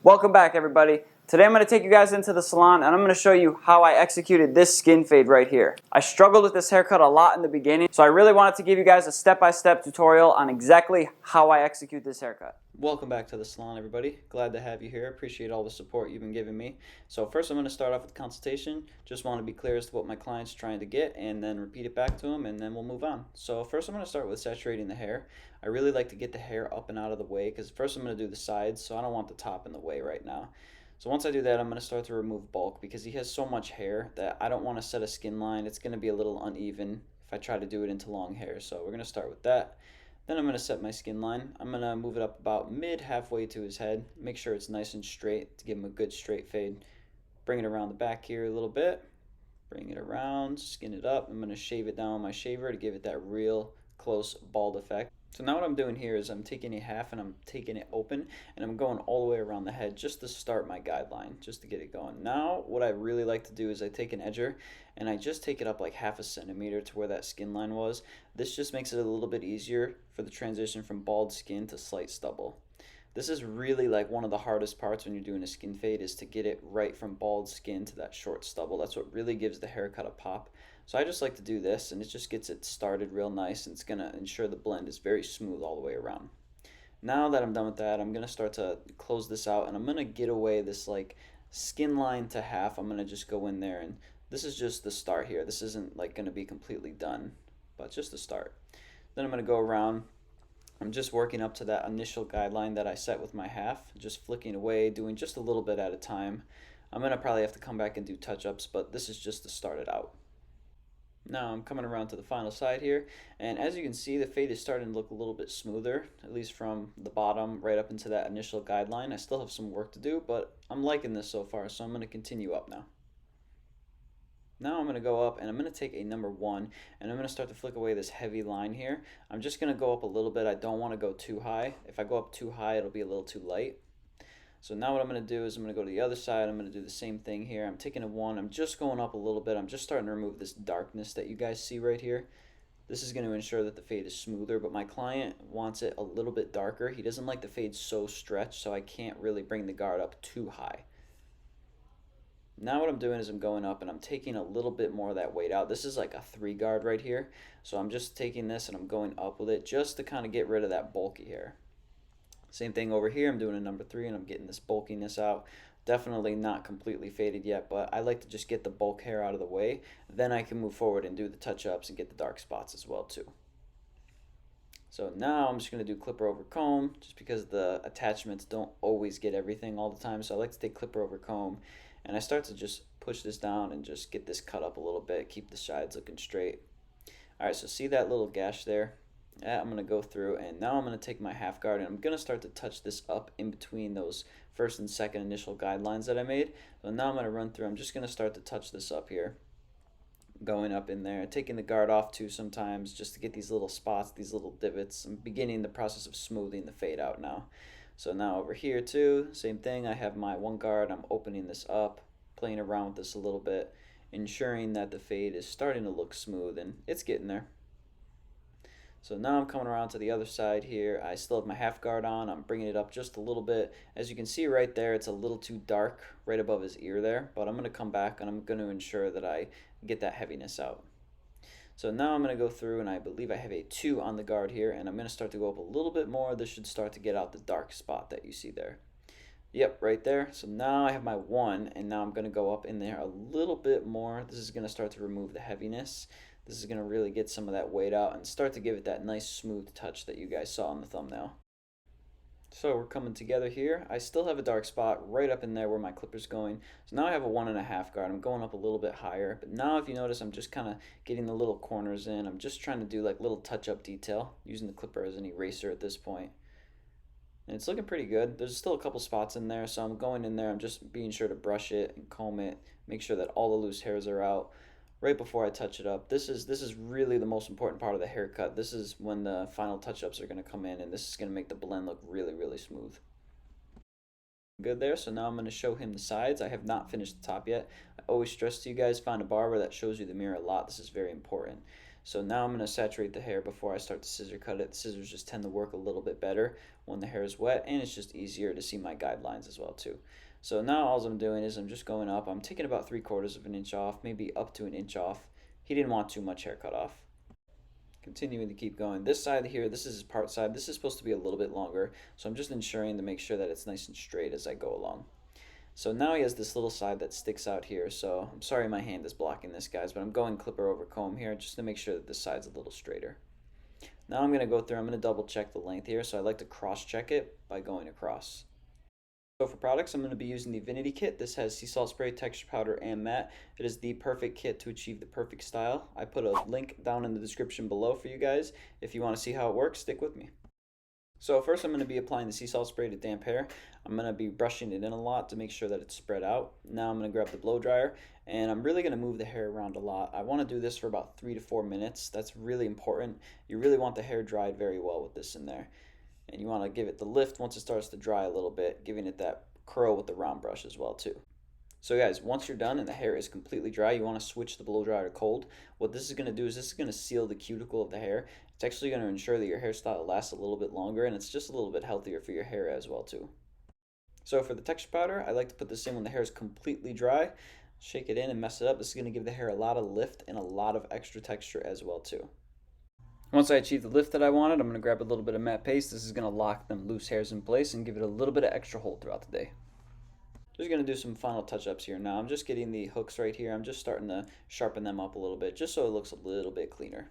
Welcome back, everybody. Today I'm going to take you guys into the salon and I'm going to show you how I executed this skin fade right here. I struggled with this haircut a lot in the beginning, so I really wanted to give you guys a step-by-step tutorial on exactly how I execute this haircut. Welcome back to the salon, everybody. Glad to have you here. Appreciate all the support you've been giving me. So first I'm going to start off with consultation. Just want to be clear as to what my client's trying to get and then repeat it back to him and then we'll move on. So first I'm going to start with saturating the hair. I really like to get the hair up and out of the way because first I'm going to do the sides, so I don't want the top in the way right now. So once I do that, I'm going to start to remove bulk because he has so much hair that I don't want to set a skin line. It's going to be a little uneven if I try to do it into long hair. So we're going to start with that. Then I'm going to set my skin line. I'm going to move it up about halfway to his head. Make sure it's nice and straight to give him a good straight fade. Bring it around the back here a little bit. Bring it around, skin it up. I'm going to shave it down with my shaver to give it that real close bald effect. So now what I'm doing here is I'm taking a half and I'm taking it open and I'm going all the way around the head just to start my guideline, just to get it going. Now what I really like to do is I take an edger and I just take it up like half a centimeter to where that skin line was. This just makes it a little bit easier for the transition from bald skin to slight stubble. This is really like one of the hardest parts when you're doing a skin fade, is to get it right from bald skin to that short stubble. That's what really gives the haircut a pop. So I just like to do this and it just gets it started real nice and it's going to ensure the blend is very smooth all the way around. Now that I'm done with that, I'm going to start to close this out and I'm going to get away this like skin line to half. I'm going to just go in there and this is just the start here. This isn't like going to be completely done, but just the start. Then I'm going to go around. I'm just working up to that initial guideline that I set with my half, just flicking away, doing just a little bit at a time. I'm going to probably have to come back and do touch-ups, but this is just to start it out. Now I'm coming around to the final side here, and as you can see, the fade is starting to look a little bit smoother, at least from the bottom right up into that initial guideline. I still have some work to do, but I'm liking this so far, so I'm going to continue up now. Now I'm going to go up and I'm going to take a number 1 and I'm going to start to flick away this heavy line here. I'm just going to go up a little bit. I don't want to go too high. If I go up too high, it'll be a little too light. So now what I'm going to do is I'm going to go to the other side. I'm going to do the same thing here. I'm taking a 1. I'm just going up a little bit. I'm just starting to remove this darkness that you guys see right here. This is going to ensure that the fade is smoother, but my client wants it a little bit darker. He doesn't like the fade so stretched, so I can't really bring the guard up too high. Now what I'm doing is I'm going up and I'm taking a little bit more of that weight out. This is like a 3 guard right here. So I'm just taking this and I'm going up with it just to kind of get rid of that bulky hair. Same thing over here. I'm doing a number 3 and I'm getting this bulkiness out. Definitely not completely faded yet, but I like to just get the bulk hair out of the way. Then I can move forward and do the touch-ups and get the dark spots as well too. So now I'm just going to do clipper over comb just because the attachments don't always get everything all the time. So I like to take clipper over comb. And I start to just push this down and just get this cut up a little bit, keep the sides looking straight. Alright, so see that little gash there? I'm going to go through and now I'm going to take my half guard and I'm going to start to touch this up in between those first and second initial guidelines that I made. So now I'm going to run through, I'm just going to start to touch this up here. Going up in there, taking the guard off too sometimes just to get these little spots, these little divots. I'm beginning the process of smoothing the fade out now. So now over here too, same thing. I have my 1 guard. I'm opening this up, playing around with this a little bit, ensuring that the fade is starting to look smooth, and it's getting there. So now I'm coming around to the other side here. I still have my half guard on. I'm bringing it up just a little bit. As you can see right there, it's a little too dark right above his ear there, but I'm going to come back and I'm going to ensure that I get that heaviness out. So now I'm going to go through and I believe I have a 2 on the guard here and I'm going to start to go up a little bit more. This should start to get out the dark spot that you see there. Yep, right there. So now I have my 1 and now I'm going to go up in there a little bit more. This is going to start to remove the heaviness. This is going to really get some of that weight out and start to give it that nice smooth touch that you guys saw on the thumbnail. So we're coming together here. I still have a dark spot right up in there where my clipper's going. So now I have a 1.5 guard. I'm going up a little bit higher. But now if you notice, I'm just kind of getting the little corners in. I'm just trying to do like little touch-up detail, using the clipper as an eraser at this point. And it's looking pretty good. There's still a couple spots in there, so I'm going in there. I'm just being sure to brush it and comb it, make sure that all the loose hairs are out right before I touch it up. This is really the most important part of the haircut. This is when the final touch-ups are going to come in, and this is going to make the blend look really, really smooth. Good there, so now I'm going to show him the sides. I have not finished the top yet. I always stress to you guys, find a barber that shows you the mirror a lot. This is very important. So now I'm going to saturate the hair before I start to scissor cut it. The scissors just tend to work a little bit better when the hair is wet, and it's just easier to see my guidelines as well too. So now all I'm doing is I'm just going up. I'm taking about 3/4 of an inch off, maybe up to an inch off. He didn't want too much hair cut off. Continuing to keep going. This side here, this is his part side. This is supposed to be a little bit longer, so I'm just ensuring to make sure that it's nice and straight as I go along. So now he has this little side that sticks out here, so I'm sorry my hand is blocking this, guys, but I'm going clipper over comb here just to make sure that this side's a little straighter. Now I'm going to go through, I'm going to double check the length here, so I like to cross check it by going across. So for products, I'm going to be using the Vinity Kit. This has sea salt spray, texture powder, and matte. It is the perfect kit to achieve the perfect style. I put a link down in the description below for you guys. If you want to see how it works, stick with me. So first I'm going to be applying the sea salt spray to damp hair. I'm going to be brushing it in a lot to make sure that it's spread out. Now I'm going to grab the blow dryer, and I'm really going to move the hair around a lot. I want to do this for about 3 to 4 minutes. That's really important. You really want the hair dried very well with this in there. And you want to give it the lift once it starts to dry a little bit, giving it that curl with the round brush as well too. So guys, once you're done and the hair is completely dry, you want to switch the blow dryer to cold. What this is going to do is this is going to seal the cuticle of the hair. It's actually going to ensure that your hairstyle lasts a little bit longer, and it's just a little bit healthier for your hair as well too. So for the texture powder, I like to put this in when the hair is completely dry. Shake it in and mess it up. This is going to give the hair a lot of lift and a lot of extra texture as well too. Once I achieve the lift that I wanted, I'm going to grab a little bit of matte paste. This is going to lock them loose hairs in place and give it a little bit of extra hold throughout the day. Just going to do some final touch-ups here now. I'm just getting the hooks right here. I'm just starting to sharpen them up a little bit just so it looks a little bit cleaner.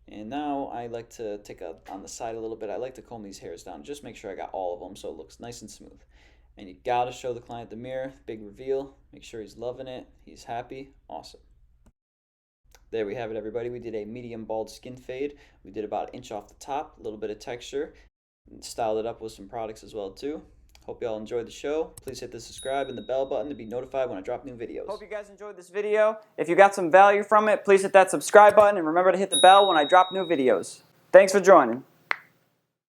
And now I like to take on the side a little bit. I like to comb these hairs down. Just make sure I got all of them so it looks nice and smooth. And you got to show the client the mirror. Big reveal. Make sure he's loving it. He's happy. Awesome. There we have it, everybody. We did a medium bald skin fade. We did about an inch off the top, a little bit of texture, and styled it up with some products as well too. Hope y'all enjoyed the show. Please hit the subscribe and the bell button to be notified when I drop new videos. Hope you guys enjoyed this video. If you got some value from it, please hit that subscribe button and remember to hit the bell when I drop new videos. Thanks for joining.